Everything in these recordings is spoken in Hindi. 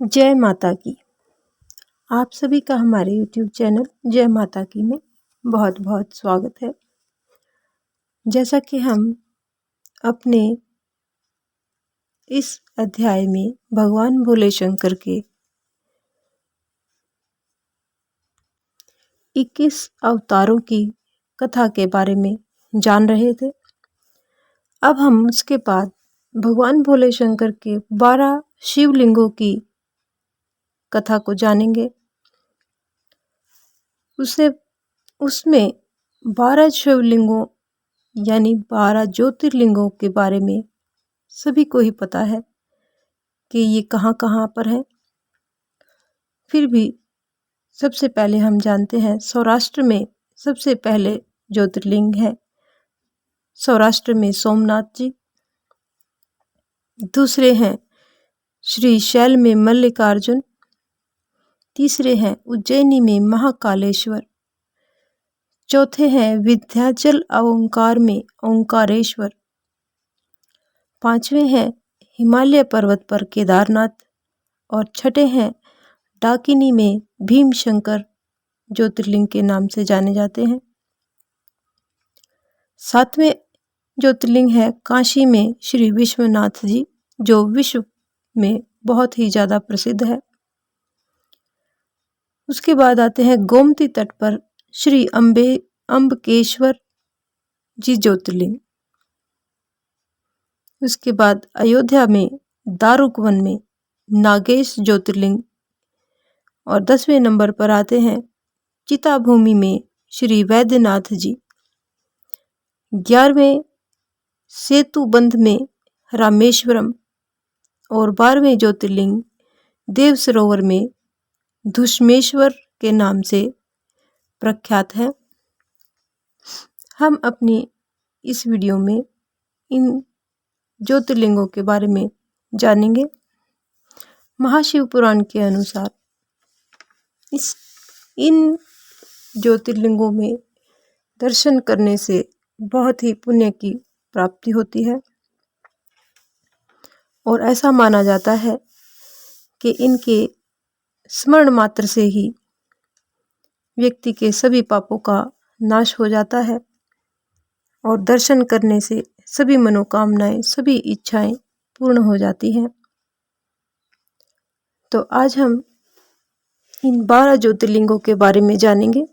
जय माता की। आप सभी का हमारे YouTube चैनल जय माता की में बहुत बहुत स्वागत है। जैसा कि हम अपने इस अध्याय में भगवान भोले शंकर के 21 अवतारों की कथा के बारे में जान रहे थे, अब हम उसके बाद भगवान भोले शंकर के 12 शिवलिंगों की कथा को जानेंगे। उसमें 12 शिवलिंगों यानी 12 ज्योतिर्लिंगों के बारे में सभी को ही पता है कि ये कहाँ कहाँ पर है। फिर भी सबसे पहले हम जानते हैं सौराष्ट्र में सबसे पहले ज्योतिर्लिंग है सौराष्ट्र में सोमनाथ जी। दूसरे हैं श्री शैल में मल्लिकार्जुन। तीसरे हैं उज्जैनी में महाकालेश्वर। चौथे हैं विंध्याचल ओंकार में ओंकारेश्वर। पांचवें हैं हिमालय पर्वत पर केदारनाथ और छठे हैं डाकिनी में भीमशंकर ज्योतिर्लिंग के नाम से जाने जाते हैं। सातवें ज्योतिर्लिंग है काशी में श्री विश्वनाथ जी, जो विश्व में बहुत ही ज़्यादा प्रसिद्ध है। उसके बाद आते हैं गोमती तट पर श्री अम्बकेश्वर जी ज्योतिर्लिंग। उसके बाद अयोध्या में दारुकवन में नागेश ज्योतिर्लिंग और 10वें नंबर पर आते हैं चिताभूमि में श्री वैद्यनाथ जी। 11वें सेतुबंध में रामेश्वरम और 12वें ज्योतिर्लिंग देव सरोवर में धुष्मेश्वर के नाम से प्रख्यात है। हम अपनी इस वीडियो में इन ज्योतिर्लिंगों के बारे में जानेंगे। महाशिव पुराण के अनुसार इन ज्योतिर्लिंगों में दर्शन करने से बहुत ही पुण्य की प्राप्ति होती है और ऐसा माना जाता है कि इनके स्मरण मात्र से ही व्यक्ति के सभी पापों का नाश हो जाता है और दर्शन करने से सभी मनोकामनाएं, सभी इच्छाएं पूर्ण हो जाती हैं। तो आज हम इन 12 ज्योतिर्लिंगों के बारे में जानेंगे।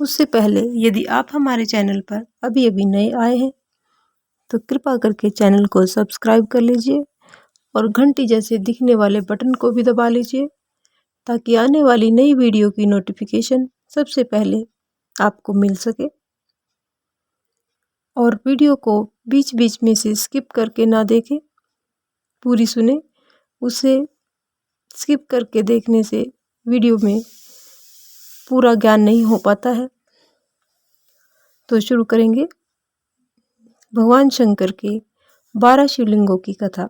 उससे पहले यदि आप हमारे चैनल पर अभी अभी नए आए हैं तो कृपा करके चैनल को सब्सक्राइब कर लीजिए और घंटी जैसे दिखने वाले बटन को भी दबा लीजिए ताकि आने वाली नई वीडियो की नोटिफिकेशन सबसे पहले आपको मिल सके। और वीडियो को बीच बीच में से स्किप करके ना देखें, पूरी सुने। उसे स्किप करके देखने से वीडियो में पूरा ज्ञान नहीं हो पाता है। तो शुरू करेंगे भगवान शंकर के 12 शिवलिंगों की कथा।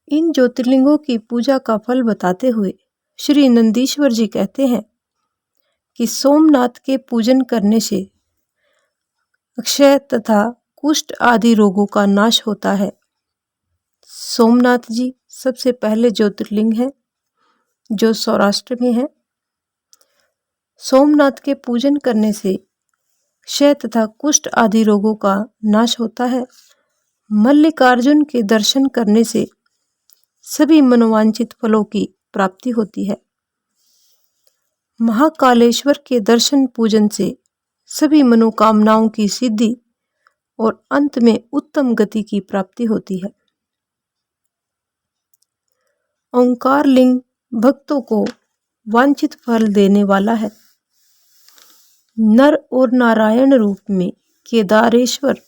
इन ज्योतिर्लिंगों की पूजा का फल बताते हुए श्री नंदीश्वर जी कहते हैं कि सोमनाथ के पूजन करने से अक्षय तथा कुष्ठ आदि रोगों का नाश होता है। सोमनाथ जी सबसे पहले ज्योतिर्लिंग है जो सौराष्ट्र में है। सोमनाथ के पूजन करने से क्षय तथा कुष्ठ आदि रोगों का नाश होता है। मल्लिकार्जुन के दर्शन करने से सभी मनोवांछित फलों की प्राप्ति होती है। महाकालेश्वर के दर्शन पूजन से सभी मनोकामनाओं की सिद्धि और अंत में उत्तम गति की प्राप्ति होती है। ओंकार लिंग भक्तों को वांछित फल देने वाला है। नर और नारायण रूप में केदारेश्वर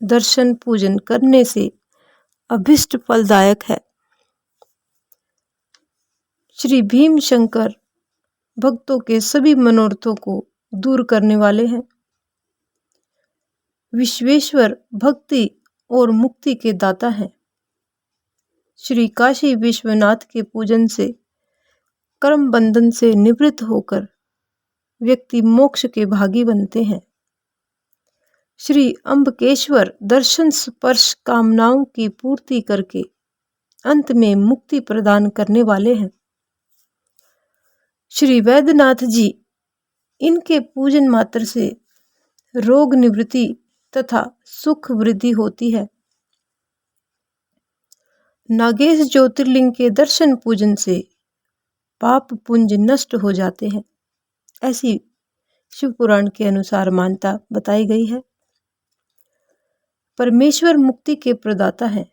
दर्शन पूजन करने से अभिष्ट फलदायक है। श्री भीम शंकर भक्तों के सभी मनोरथों को दूर करने वाले हैं। विश्वेश्वर भक्ति और मुक्ति के दाता हैं। श्री काशी विश्वनाथ के पूजन से कर्म बंधन से निवृत्त होकर व्यक्ति मोक्ष के भागी बनते हैं। श्री अम्बकेश्वर दर्शन स्पर्श कामनाओं की पूर्ति करके अंत में मुक्ति प्रदान करने वाले हैं। श्री वैद्यनाथ जी, इनके पूजन मात्र से रोग निवृत्ति तथा सुख वृद्धि होती है। नागेश ज्योतिर्लिंग के दर्शन पूजन से पाप पुंज नष्ट हो जाते हैं, ऐसी शिव पुराण के अनुसार मान्यता बताई गई है। परमेश्वर मुक्ति के प्रदाता हैं।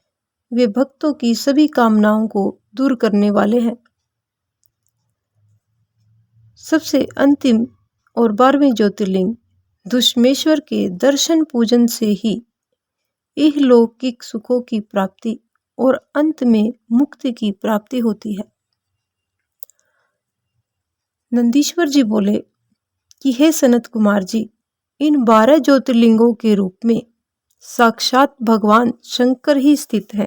वे भक्तों की सभी कामनाओं को दूर करने वाले हैं। सबसे अंतिम और 12वें ज्योतिर्लिंग धुष्मेश्वर के दर्शन पूजन से ही इहलौकिक सुखों की प्राप्ति और अंत में मुक्ति की प्राप्ति होती है। नंदीश्वर जी बोले कि हे सनत कुमार जी, इन 12 ज्योतिर्लिंगों के रूप में साक्षात भगवान शंकर ही स्थित है।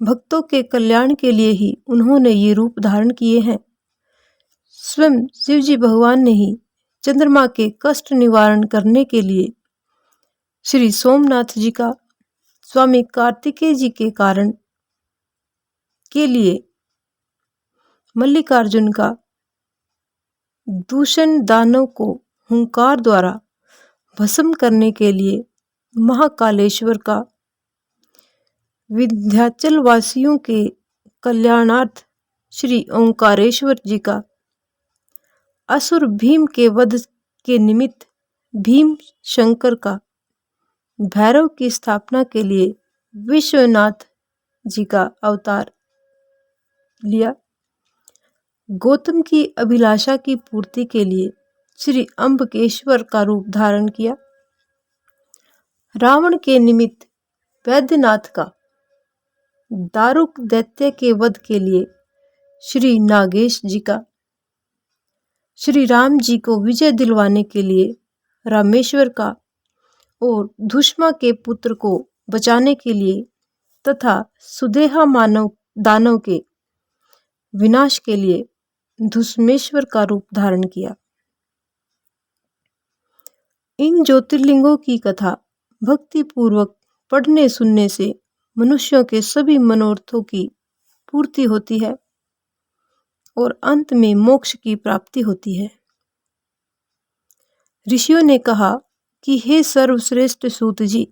भक्तों के कल्याण के लिए ही उन्होंने ये रूप धारण किए हैं। स्वयं शिवजी भगवान ने ही चंद्रमा के कष्ट निवारण करने के लिए श्री सोमनाथ जी का, स्वामी कार्तिकेय जी के कारण के लिए मल्लिकार्जुन का, दूषण दानव को हुंकार द्वारा भस्म करने के लिए महाकालेश्वर का, विंध्याचल वासियों के कल्याणार्थ श्री ओंकारेश्वर जी का, असुर भीम के वध के निमित्त भीम शंकर का, भैरव की स्थापना के लिए विश्वनाथ जी का अवतार लिया, गौतम की अभिलाषा की पूर्ति के लिए श्री अम्बकेश्वर का रूप धारण किया, रावण के निमित्त वैद्यनाथ का, दारुक दैत्य के वध के लिए श्री नागेश जी का, श्री राम जी को विजय दिलवाने के लिए रामेश्वर का, और धुष्मा के पुत्र को बचाने के लिए तथा सुदेहा मानव दानव के विनाश के लिए धुष्मेश्वर का रूप धारण किया। इन ज्योतिर्लिंगों की कथा भक्ति पूर्वक पढ़ने सुनने से मनुष्यों के सभी मनोरथों की पूर्ति होती है और अंत में मोक्ष की प्राप्ति होती है। ऋषियों ने कहा कि हे सर्वश्रेष्ठ सूत जी,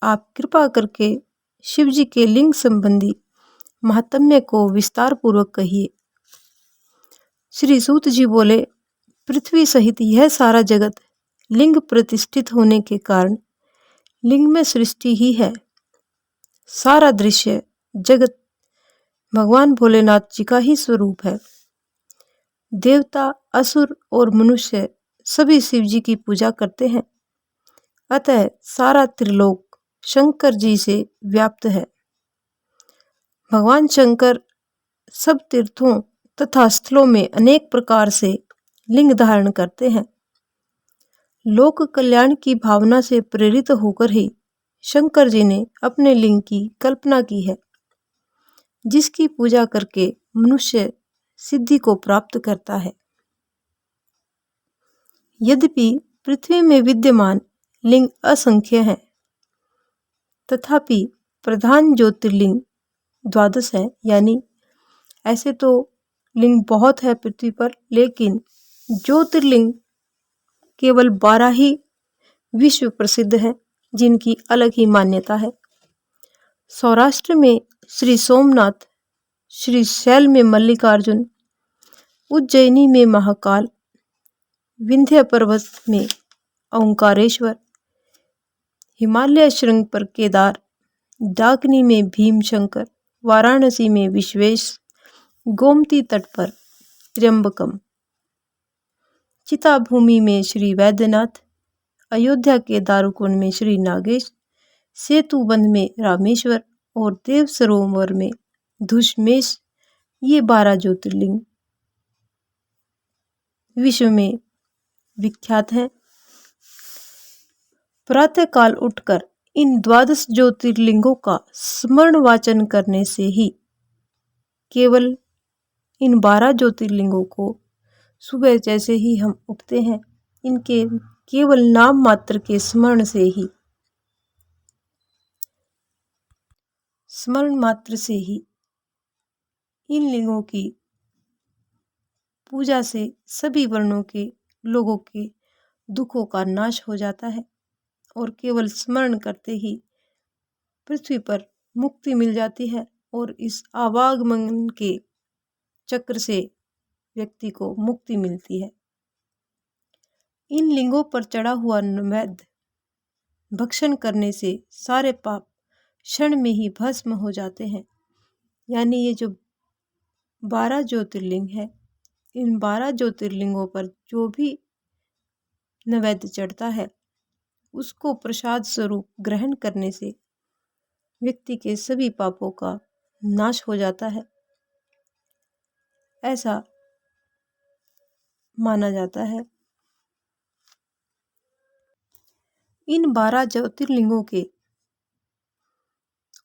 आप कृपा करके शिव जी के लिंग संबंधी महात्म्य को विस्तार पूर्वक कहिए। श्री सूत जी बोले, पृथ्वी सहित यह सारा जगत लिंग प्रतिष्ठित होने के कारण लिंग में सृष्टि ही है। सारा दृश्य जगत भगवान भोलेनाथ जी का ही स्वरूप है। देवता, असुर और मनुष्य सभी शिव जी की पूजा करते हैं। अतः सारा त्रिलोक शंकर जी से व्याप्त है। भगवान शंकर सब तीर्थों तथा स्थलों में अनेक प्रकार से लिंग धारण करते हैं। लोक कल्याण की भावना से प्रेरित होकर ही शंकर जी ने अपने लिंग की कल्पना की है, जिसकी पूजा करके मनुष्य सिद्धि को प्राप्त करता है। यद्यपि पृथ्वी में विद्यमान लिंग असंख्य हैं, तथापि प्रधान ज्योतिर्लिंग 12 है। यानी ऐसे तो लिंग बहुत है पृथ्वी पर, लेकिन ज्योतिर्लिंग केवल 12 ही विश्व प्रसिद्ध है, जिनकी अलग ही मान्यता है। सौराष्ट्र में श्री सोमनाथ, श्री शैल में मल्लिकार्जुन, उज्जैनी में महाकाल, विंध्य पर्वत में ओंकारेश्वर, हिमालय श्रृंग पर केदार, डाकिनी में भीम शंकर, वाराणसी में विश्वेश, गोमती तट पर त्र्यंबकम, चिता भूमि में श्री वैद्यनाथ, अयोध्या के दारुकुंड में श्री नागेश, सेतुबंध में रामेश्वर और देव सरोवर में धुष्मेश, ये 12 ज्योतिर्लिंग विश्व में विख्यात हैं। प्रातः काल उठकर इन 12 ज्योतिर्लिंगों का स्मरण वाचन करने से ही, केवल इन 12 ज्योतिर्लिंगों को सुबह जैसे ही हम उठते हैं, इनके केवल नाम मात्र के स्मरण से ही स्मरण मात्र से ही इन लिंगों की पूजा से सभी वर्णों के लोगों के दुखों का नाश हो जाता है और केवल स्मरण करते ही पृथ्वी पर मुक्ति मिल जाती है और इस आवागमन के चक्र से व्यक्ति को मुक्ति मिलती है। इन लिंगों पर चढ़ा हुआ नैवेद्य भक्षण करने से सारे पाप क्षण में ही भस्म हो जाते हैं। यानी ये जो 12 ज्योतिर्लिंग है, इन 12 ज्योतिर्लिंगों पर जो भी नैवेद्य चढ़ता है उसको प्रसाद स्वरूप ग्रहण करने से व्यक्ति के सभी पापों का नाश हो जाता है, ऐसा माना जाता है। इन 12 ज्योतिर्लिंगों के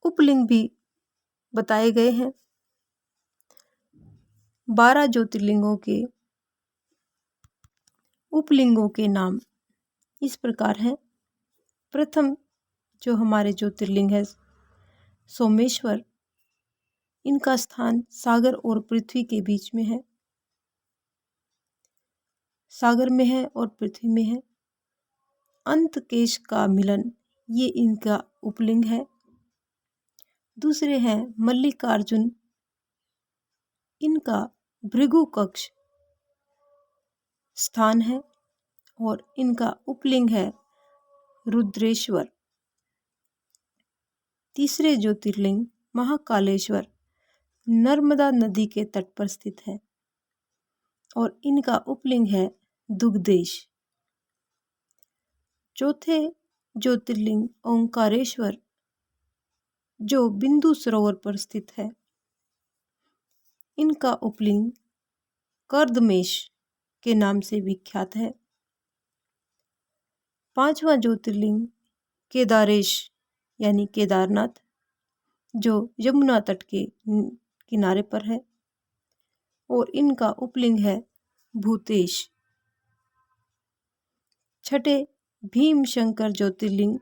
उपलिंग भी बताए गए हैं। 12 ज्योतिर्लिंगों के उपलिंगों के नाम इस प्रकार हैं। प्रथम जो हमारे ज्योतिर्लिंग है सोमेश्वर, इनका स्थान सागर और पृथ्वी के बीच में है, सागर में है और पृथ्वी में है। अंतकेश का मिलन ये इनका उपलिंग है। दूसरे हैं मल्लिकार्जुन, इनका भृगु कक्ष स्थान है और इनका उपलिंग है रुद्रेश्वर। तीसरे ज्योतिर्लिंग महाकालेश्वर नर्मदा नदी के तट पर स्थित है और इनका उपलिंग है दुग्धेश। चौथे ज्योतिर्लिंग ओंकारेश्वर जो बिंदु सरोवर पर स्थित है, इनका उपलिंग कर्दमेश के नाम से विख्यात है। पांचवा ज्योतिर्लिंग केदारेश यानी केदारनाथ जो यमुना तट के किनारे पर है और इनका उपलिंग है भूतेश। छठे भीमशंकर ज्योतिर्लिंग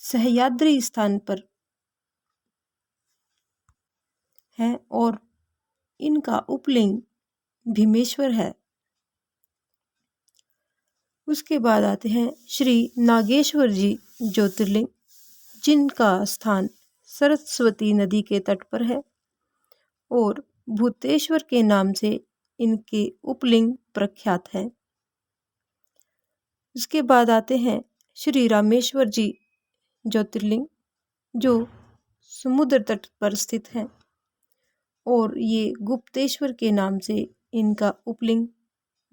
सह्याद्री स्थान पर है और इनका उपलिंग भीमेश्वर है। उसके बाद आते हैं श्री नागेश्वर जी ज्योतिर्लिंग, जिनका स्थान सरस्वती नदी के तट पर है और भूतेश्वर के नाम से इनके उपलिंग प्रख्यात है। उसके बाद आते हैं श्री रामेश्वर जी ज्योतिर्लिंग जो समुद्र तट पर स्थित है और ये गुप्तेश्वर के नाम से इनका उपलिंग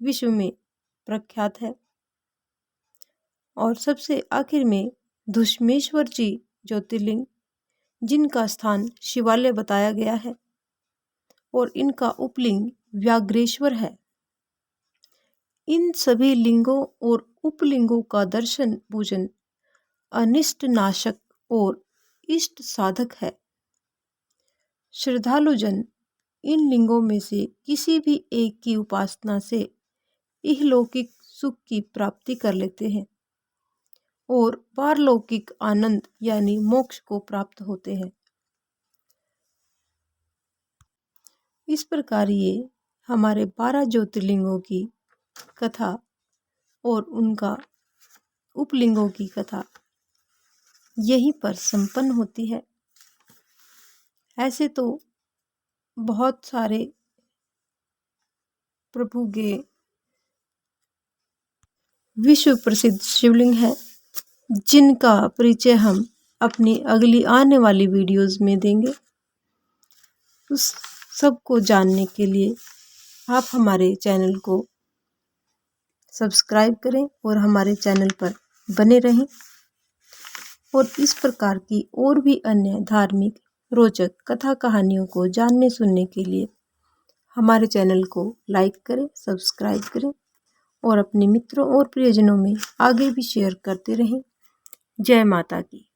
विश्व में प्रख्यात है। और सबसे आखिर में धुष्मेश्वर जी ज्योतिर्लिंग, जिनका स्थान शिवालय बताया गया है और इनका उपलिंग व्याघ्रेश्वर है। इन सभी लिंगों और उपलिंगों का दर्शन पूजन अनिष्ट नाशक और इष्ट साधक है। श्रद्धालुजन इन लिंगों में से किसी भी एक की उपासना से इहलौकिक सुख की प्राप्ति कर लेते हैं और पारलौकिक आनंद यानी मोक्ष को प्राप्त होते हैं। इस प्रकार ये हमारे 12 ज्योतिर्लिंगों की कथा और उनका उपलिंगों की कथा यहीं पर संपन्न होती है। ऐसे तो बहुत सारे प्रभु के विश्व प्रसिद्ध शिवलिंग हैं, जिनका परिचय हम अपनी अगली आने वाली वीडियोस में देंगे। उस सब को जानने के लिए आप हमारे चैनल को सब्सक्राइब करें और हमारे चैनल पर बने रहें और इस प्रकार की और भी अन्य धार्मिक रोचक कथा कहानियों को जानने सुनने के लिए हमारे चैनल को लाइक करें, सब्सक्राइब करें और अपने मित्रों और प्रियजनों में आगे भी शेयर करते रहें। जय माता की।